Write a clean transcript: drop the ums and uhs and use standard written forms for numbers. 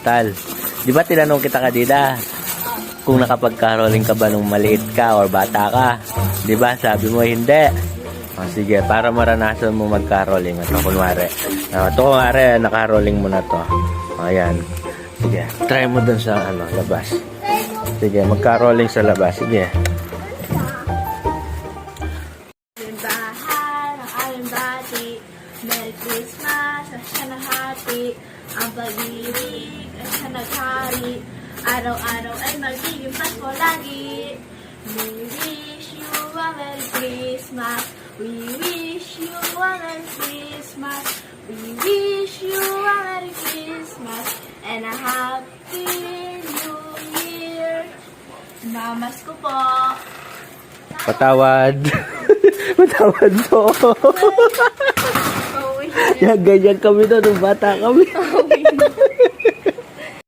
Tal, di ba tinanong kita kanina kung nakapag-caroling ka ba nung maliit ka or bata ka? Di ba sabi mo hindi? Sige, para maranasan mo mag-caroling. Ito, kunwari. Nakaroling mo na to. Ayan. Sige, try mo dun sa labas. Sige, mag-caroling sa labas. Sige. Simbahan ang aming bati, Merry Christmas at siya nahati, ang pag-ibig at siya naghari, araw-araw ay magiging Pasko lagi. We wish you a Merry Christmas, we wish you a Merry Christmas, we wish you a Merry Christmas, and a Happy New Year. Mamas ko po. Patawad. Patawad po. Yan, ganyan kami na nung bata kami.